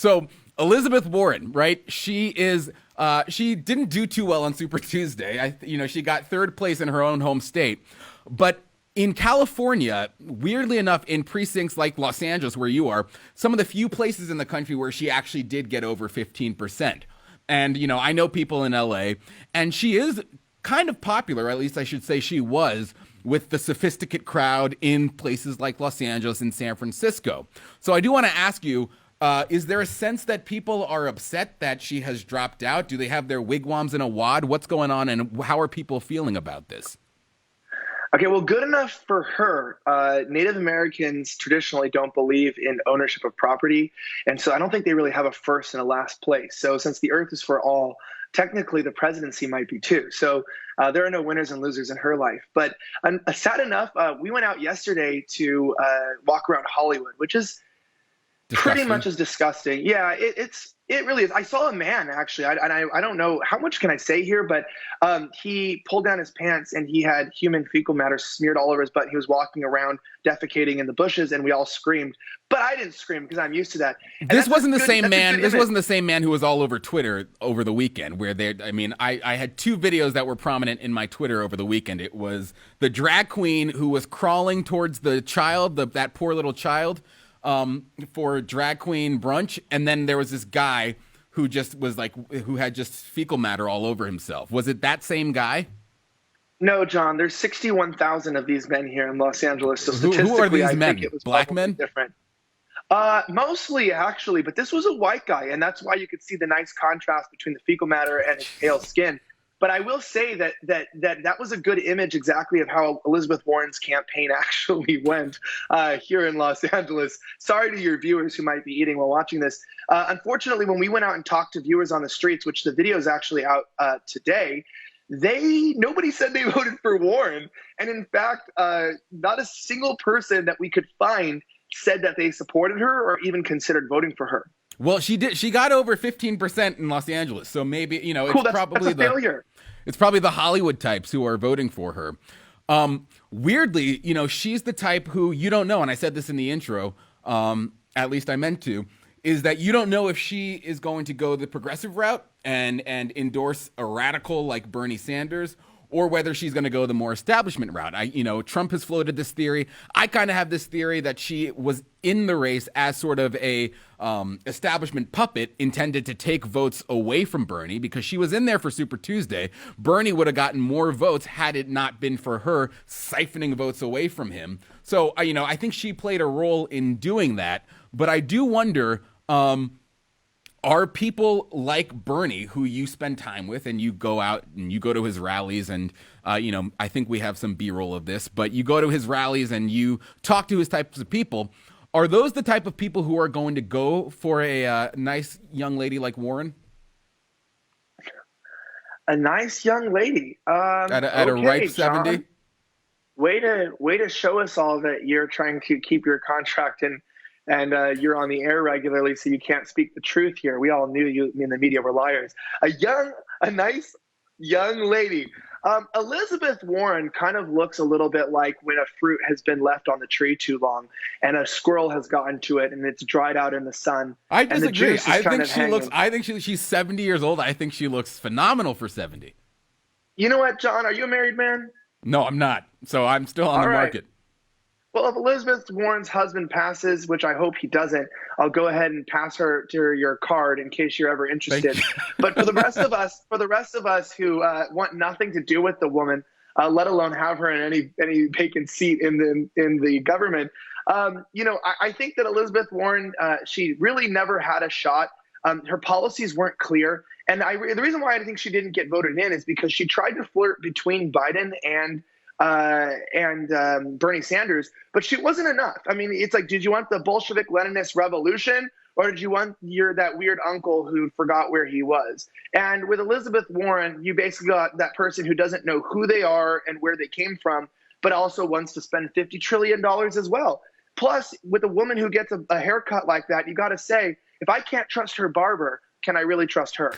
So Elizabeth Warren, right? She didn't do too well on Super Tuesday. She got third place in her own home state, but in California, weirdly enough, in precincts like Los Angeles, where you are, some of the few places in the country where she actually did get over 15%. And, I know people in LA, and she is kind of popular, at least I should say she was, with the sophisticate crowd in places like Los Angeles and San Francisco. So I do want to ask you, is there a sense that people are upset that she has dropped out? Do they have their wigwams in a wad? What's going on, and how are people feeling about this? Okay, well, good enough for her. Native Americans traditionally don't believe in ownership of property, and so I don't think they really have a first and a last place. So since the earth is for all, technically the presidency might be too. So there are no winners and losers in her life. But sad enough, we went out yesterday to walk around Hollywood, which is pretty much as disgusting. Yeah, it really is. I saw a man actually. I don't know how much can I say here, but he pulled down his pants and he had human fecal matter smeared all over his butt. He was walking around defecating in the bushes, and we all screamed. But I didn't scream because I'm used to that. And this wasn't the same man. This wasn't the same man who was all over Twitter over the weekend. I had two videos that were prominent in my Twitter over the weekend. It was the drag queen who was crawling towards the child, that poor little child, for drag queen brunch, and then there was this guy who had just fecal matter all over himself. Was it that same guy? No, John. There's 61,000 of these men here in Los Angeles. So who are these I men? think it was Black men? Different. Mostly, actually, but this was a white guy, and that's why you could see the nice contrast between the fecal matter and his pale skin. But I will say that was a good image exactly of how Elizabeth Warren's campaign actually went here in Los Angeles. Sorry to your viewers who might be eating while watching this. Unfortunately, when we went out and talked to viewers on the streets, which the video is actually out today, nobody said they voted for Warren. And in fact, not a single person that we could find said that they supported her or even considered voting for her. Well, she did. She got over 15% in Los Angeles, so maybe it's cool, probably that's a failure. It's probably the Hollywood types who are voting for her. Weirdly, she's the type who you don't know, and I said this in the intro, at least I meant to, is that you don't know if she is going to go the progressive route and endorse a radical like Bernie Sanders, or whether she's going to go the more establishment route. Trump has floated this theory. I kind of have this theory that she was in the race as sort of a establishment puppet intended to take votes away from Bernie, because she was in there for Super Tuesday. Bernie would have gotten more votes had it not been for her siphoning votes away from him. So, I think she played a role in doing that. But I do wonder, are people like Bernie, who you spend time with and you go out and you go to his rallies and, I think we have some B-roll of this, but you go to his rallies and you talk to his types of people. Are those the type of people who are going to go for a nice young lady like Warren? A nice young lady. At a ripe 70? John, way to show us all that you're trying to keep your contract and you're on the air regularly, so you can't speak the truth here. We all knew you in the media were liars. A nice young lady. Elizabeth Warren kind of looks a little bit like when a fruit has been left on the tree too long and a squirrel has gotten to it and it's dried out in the sun. I disagree. I think she's 70 years old. I think she looks phenomenal for 70. You know what, John? Are you a married man? No, I'm not. So I'm still on the market. Well, if Elizabeth Warren's husband passes, which I hope he doesn't, I'll go ahead and pass her your card in case you're ever interested. But for the rest of us who want nothing to do with the woman, let alone have her in any vacant seat in the government, I think that Elizabeth Warren, she really never had a shot. Her policies weren't clear, and the reason why I think she didn't get voted in is because she tried to flirt between Biden and Bernie Sanders, but she wasn't enough. I mean, it's like, did you want the Bolshevik Leninist revolution, or did you want that weird uncle who forgot where he was? And with Elizabeth Warren, you basically got that person who doesn't know who they are and where they came from, but also wants to spend $50 trillion as well. Plus, with a woman who gets a haircut like that, you got to say, if I can't trust her barber, can I really trust her?